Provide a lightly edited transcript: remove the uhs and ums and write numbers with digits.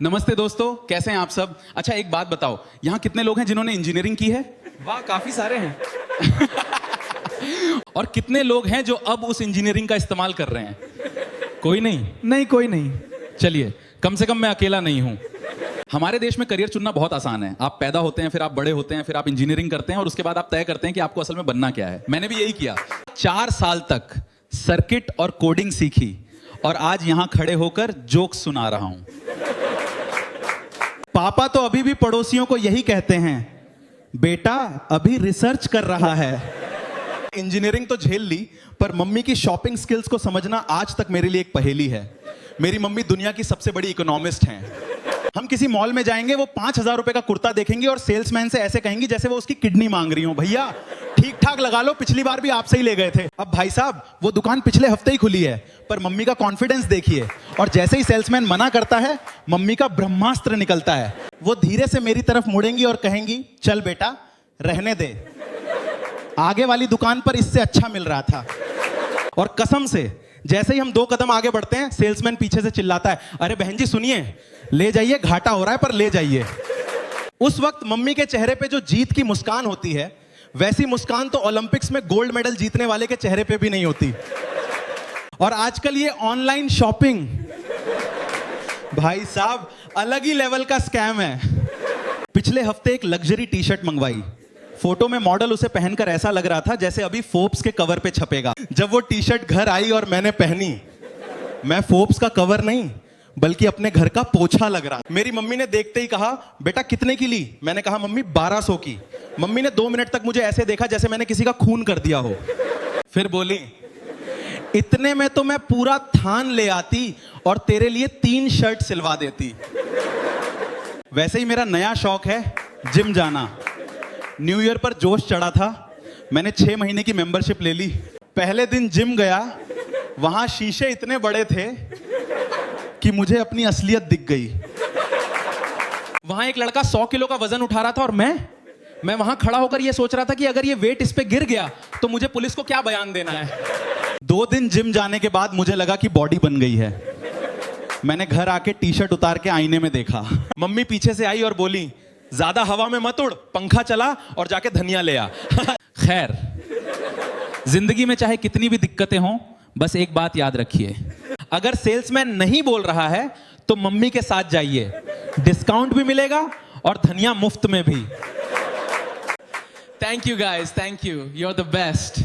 नमस्ते दोस्तों, कैसे हैं आप सब। अच्छा एक बात बताओ, यहाँ कितने लोग हैं जिन्होंने इंजीनियरिंग की है? वाह, काफी सारे हैं। और कितने लोग हैं जो अब उस इंजीनियरिंग का इस्तेमाल कर रहे हैं? कोई नहीं? नहीं, कोई नहीं। चलिए, कम से कम मैं अकेला नहीं हूं। हमारे देश में करियर चुनना बहुत आसान है। आप पैदा होते हैं, फिर आप बड़े होते हैं, फिर आप इंजीनियरिंग करते हैं और उसके बाद आप तय करते हैं कि आपको असल में बनना क्या है। मैंने भी यही किया। 4 साल तक सर्किट और कोडिंग सीखी और आज यहां खड़े होकर जोक्स सुना रहा हूं। पापा तो अभी भी पड़ोसियों को यही कहते हैं, बेटा अभी रिसर्च कर रहा है। इंजीनियरिंग तो झेल ली, पर मम्मी की शॉपिंग स्किल्स को समझना आज तक मेरे लिए एक पहेली है। मेरी मम्मी दुनिया की सबसे बड़ी इकोनॉमिस्ट हैं। हम किसी मॉल में जाएंगे, वो 5,000 रुपए का कुर्ता देखेंगी और सेल्समैन से ऐसे कहेंगी जैसे वो उसकी किडनी मांग रही हो, भैया ठीक ठाक लगा लो, पिछली बार भी आपसे ही ले गए थे। अब भाई साहब, वो दुकान पिछले हफ्ते ही खुली है, पर मम्मी का कॉन्फिडेंस देखिए। और जैसे ही सेल्समैन मना करता है, मम्मी का ब्रह्मास्त्र निकलता है। वो धीरे से मेरी तरफ मुड़ेंगी और कहेंगी, चल बेटा रहने दे, आगे वाली दुकान पर इससे अच्छा मिल रहा था। और कसम से जैसे ही हम 2 कदम आगे बढ़ते हैं, सेल्समैन पीछे से चिल्लाता है, अरे बहन जी सुनिए, ले जाइए, घाटा हो रहा है पर ले जाइए। उस वक्त मम्मी के चेहरे पे जो जीत की मुस्कान होती है, वैसी मुस्कान तो ओलंपिक्स में गोल्ड मेडल जीतने वाले के चेहरे पे भी नहीं होती। और आजकल ये ऑनलाइन शॉपिंग, भाई साहब अलग ही लेवल का स्कैम है। पिछले हफ्ते एक लग्जरी टी शर्ट मंगवाई। फोटो में मॉडल उसे पहनकर ऐसा लग रहा था जैसे अभी फोर्ब्स के कवर पे छपेगा। जब वो टी शर्ट घर आई और मैंने पहनी, मैं फोर्ब्स का कवर नहीं बल्कि अपने घर का पोछा लग रहा। मेरी मम्मी ने देखते ही कहा, बेटा कितने की ली? मैंने कहा मम्मी 1200 की। मम्मी ने 2 मिनट तक मुझे ऐसे देखा जैसे मैंने किसी का खून कर दिया हो। फिर बोली, इतने में तो मैं पूरा थान ले आती और तेरे लिए 3 शर्ट सिलवा देती। वैसे ही मेरा नया शौक है जिम जाना। न्यू ईयर पर जोश चढ़ा था, मैंने 6 महीने की मेंबरशिप ले ली। पहले दिन जिम गया, वहां शीशे इतने बड़े थे कि मुझे अपनी असलियत दिख गई। वहां एक लड़का 100 किलो का वजन उठा रहा था और मैं वहां खड़ा होकर यह सोच रहा था कि अगर ये वेट इस पे गिर गया तो मुझे पुलिस को क्या बयान देना है। 2 दिन जिम जाने के बाद मुझे लगा कि बॉडी बन गई है। मैंने घर आके टी शर्ट उतार के आईने में देखा। मम्मी पीछे से आई और बोली, ज्यादा हवा में मत उड़, पंखा चला और जाके धनिया ले आ। खैर, जिंदगी में चाहे कितनी भी दिक्कतें हों, बस एक बात याद रखिए, अगर सेल्समैन नहीं बोल रहा है तो मम्मी के साथ जाइए, डिस्काउंट भी मिलेगा और धनिया मुफ्त में भी। Thank you guys, thank you, you are the best.